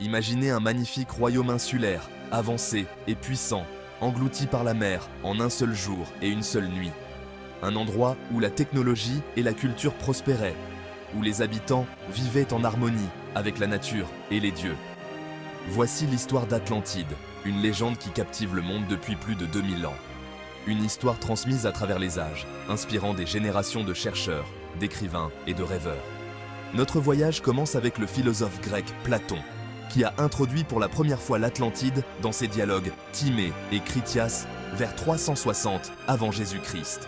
Imaginez un magnifique royaume insulaire, avancé et puissant, englouti par la mer en un seul jour et une seule nuit. Un endroit où la technologie et la culture prospéraient, où les habitants vivaient en harmonie avec la nature et les dieux. Voici l'histoire d'Atlantide, une légende qui captive le monde depuis plus de 2000 ans. Une histoire transmise à travers les âges, inspirant des générations de chercheurs, d'écrivains et de rêveurs. Notre voyage commence avec le philosophe grec Platon, qui a introduit pour la première fois l'Atlantide dans ses dialogues Timée et Critias vers 360 avant Jésus-Christ.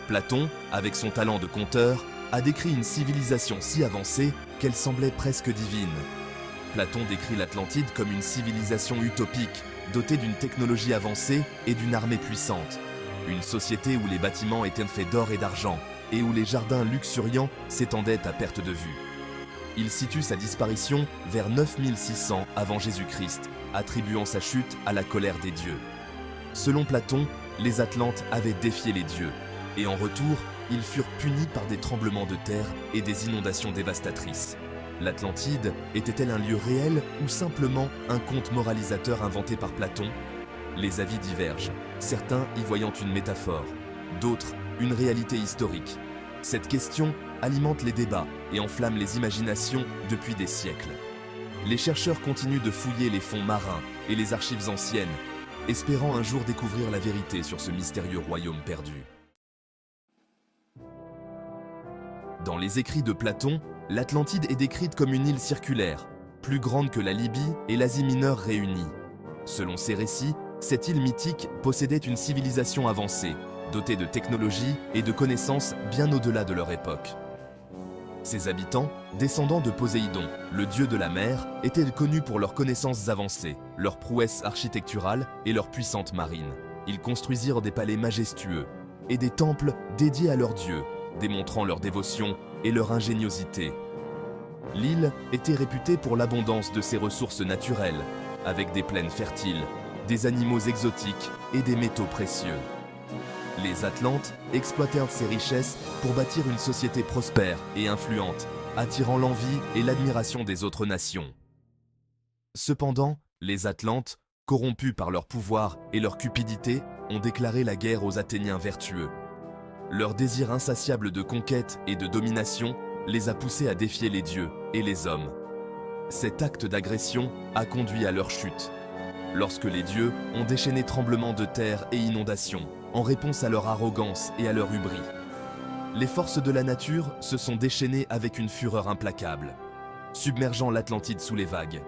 Platon, avec son talent de conteur, a décrit une civilisation si avancée qu'elle semblait presque divine. Platon décrit l'Atlantide comme une civilisation utopique, dotée d'une technologie avancée et d'une armée puissante. Une société où les bâtiments étaient faits d'or et d'argent, et où les jardins luxuriants s'étendaient à perte de vue. Il situe sa disparition vers 9600 avant Jésus-Christ, attribuant sa chute à la colère des dieux. Selon Platon, les Atlantes avaient défié les dieux, et en retour, ils furent punis par des tremblements de terre et des inondations dévastatrices. L'Atlantide était-elle un lieu réel ou simplement un conte moralisateur inventé par Platon? Les avis divergent, certains y voyant une métaphore, d'autres une réalité historique. Cette question alimente les débats et enflamme les imaginations depuis des siècles. Les chercheurs continuent de fouiller les fonds marins et les archives anciennes, espérant un jour découvrir la vérité sur ce mystérieux royaume perdu. Dans les écrits de Platon, l'Atlantide est décrite comme une île circulaire, plus grande que la Libye et l'Asie mineure réunies. Selon ces récits, cette île mythique possédait une civilisation avancée, dotée de technologies et de connaissances bien au-delà de leur époque. Ses habitants, descendants de Poséidon, le dieu de la mer, étaient connus pour leurs connaissances avancées, leurs prouesses architecturales et leurs puissantes marines. Ils construisirent des palais majestueux et des temples dédiés à leurs dieux, démontrant leur dévotion et leur ingéniosité. L'île était réputée pour l'abondance de ses ressources naturelles, avec des plaines fertiles, des animaux exotiques et des métaux précieux. Les Atlantes exploitèrent ces richesses pour bâtir une société prospère et influente, attirant l'envie et l'admiration des autres nations. Cependant, les Atlantes, corrompus par leur pouvoir et leur cupidité, ont déclaré la guerre aux Athéniens vertueux. Leur désir insatiable de conquête et de domination les a poussés à défier les dieux et les hommes. Cet acte d'agression a conduit à leur chute, lorsque les dieux ont déchaîné tremblements de terre et inondations, en réponse à leur arrogance et à leur hubris. Les forces de la nature se sont déchaînées avec une fureur implacable, submergeant l'Atlantide sous les vagues.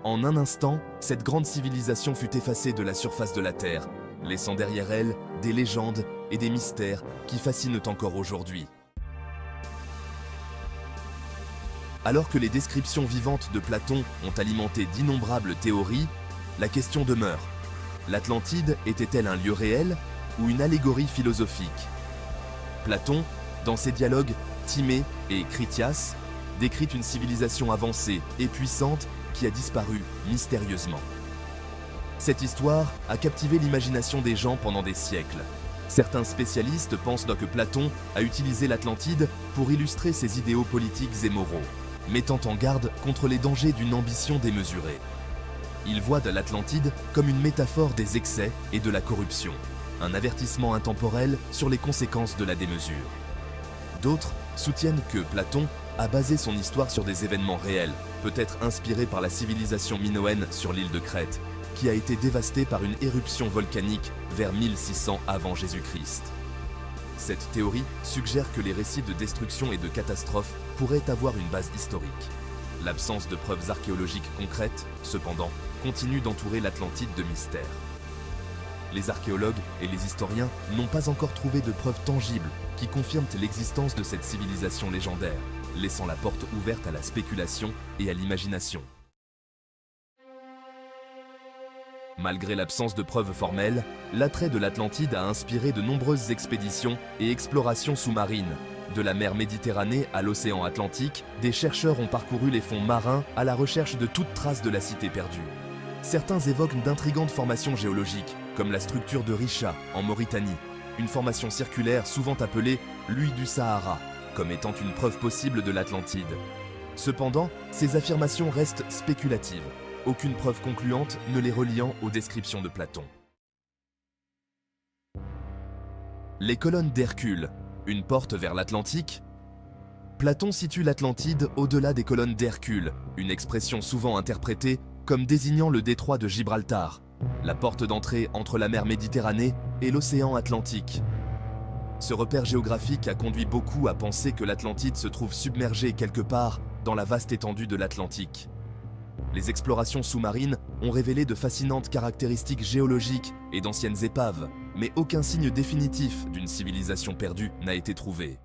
En un instant, cette grande civilisation fut effacée de la surface de la Terre, laissant derrière elle des légendes et des mystères qui fascinent encore aujourd'hui. Alors que les descriptions vivantes de Platon ont alimenté d'innombrables théories, la question demeure. L'Atlantide était-elle un lieu réel ou une allégorie philosophique? Platon, dans ses dialogues Timée et Critias, décrit une civilisation avancée et puissante qui a disparu mystérieusement. Cette histoire a captivé l'imagination des gens pendant des siècles. Certains spécialistes pensent que Platon a utilisé l'Atlantide pour illustrer ses idéaux politiques et moraux, mettant en garde contre les dangers d'une ambition démesurée. Il voit de l'Atlantide comme une métaphore des excès et de la corruption, un avertissement intemporel sur les conséquences de la démesure. D'autres soutiennent que Platon a basé son histoire sur des événements réels, peut-être inspirés par la civilisation minoenne sur l'île de Crète, qui a été dévastée par une éruption volcanique vers 1600 avant Jésus-Christ. Cette théorie suggère que les récits de destruction et de catastrophes pourraient avoir une base historique. L'absence de preuves archéologiques concrètes, cependant, continue d'entourer l'Atlantide de mystères. Les archéologues et les historiens n'ont pas encore trouvé de preuves tangibles qui confirment l'existence de cette civilisation légendaire, laissant la porte ouverte à la spéculation et à l'imagination. Malgré l'absence de preuves formelles, l'attrait de l'Atlantide a inspiré de nombreuses expéditions et explorations sous-marines. De la mer Méditerranée à l'océan Atlantique, des chercheurs ont parcouru les fonds marins à la recherche de toute trace de la cité perdue. Certains évoquent d'intrigantes formations géologiques, comme la structure de Richa, en Mauritanie, une formation circulaire souvent appelée l'Huile du Sahara, comme étant une preuve possible de l'Atlantide. Cependant, ces affirmations restent spéculatives. aucune preuve concluante ne les reliant aux descriptions de Platon. Les colonnes d'Hercule, une porte vers l'Atlantique. Platon situe l'Atlantide au-delà des colonnes d'Hercule, une expression souvent interprétée comme désignant le détroit de Gibraltar, la porte d'entrée entre la mer Méditerranée et l'océan Atlantique. Ce repère géographique a conduit beaucoup à penser que l'Atlantide se trouve submergée quelque part dans la vaste étendue de l'Atlantique. Les explorations sous-marines ont révélé de fascinantes caractéristiques géologiques et d'anciennes épaves, mais aucun signe définitif d'une civilisation perdue n'a été trouvé.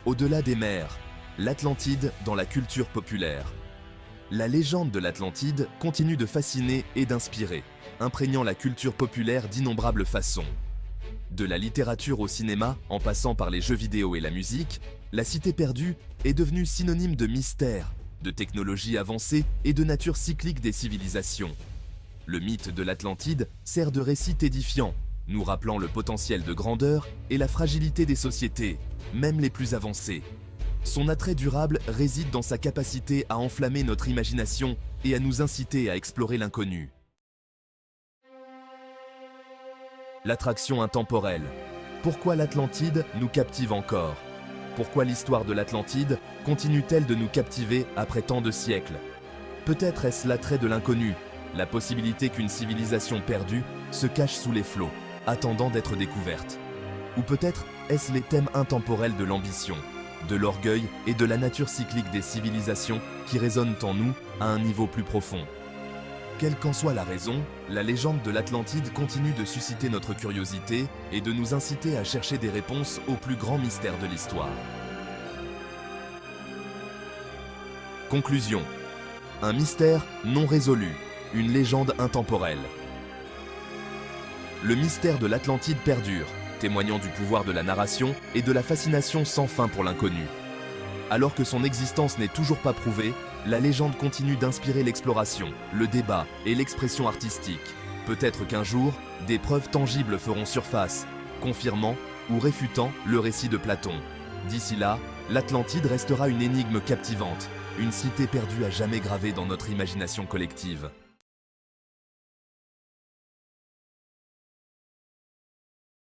Au-delà des mers, l'Atlantide dans la culture populaire. La légende de l'Atlantide continue de fasciner et d'inspirer, imprégnant la culture populaire d'innombrables façons. De la littérature au cinéma, en passant par les jeux vidéo et la musique, la cité perdue est devenue synonyme de mystère, de technologie avancée et de nature cyclique des civilisations. Le mythe de l'Atlantide sert de récit édifiant, nous rappelant le potentiel de grandeur et la fragilité des sociétés, même les plus avancées. Son attrait durable réside dans sa capacité à enflammer notre imagination et à nous inciter à explorer l'inconnu. L'attraction intemporelle. Pourquoi l'Atlantide nous captive encore? Pourquoi l'histoire de l'Atlantide continue-t-elle de nous captiver après tant de siècles? Peut-être est-ce l'attrait de l'inconnu, la possibilité qu'une civilisation perdue se cache sous les flots, attendant d'être découverte. Ou peut-être est-ce les thèmes intemporels de l'ambition, de l'orgueil et de la nature cyclique des civilisations qui résonnent en nous à un niveau plus profond. Quelle qu'en soit la raison, la légende de l'Atlantide continue de susciter notre curiosité et de nous inciter à chercher des réponses aux plus grands mystères de l'histoire. Conclusion. Un mystère non résolu, une légende intemporelle. Le mystère de l'Atlantide perdure, témoignant du pouvoir de la narration et de la fascination sans fin pour l'inconnu. Alors que son existence n'est toujours pas prouvée, la légende continue d'inspirer l'exploration, le débat et l'expression artistique. Peut-être qu'un jour, des preuves tangibles feront surface, confirmant ou réfutant le récit de Platon. D'ici là, l'Atlantide restera une énigme captivante, une cité perdue à jamais gravée dans notre imagination collective.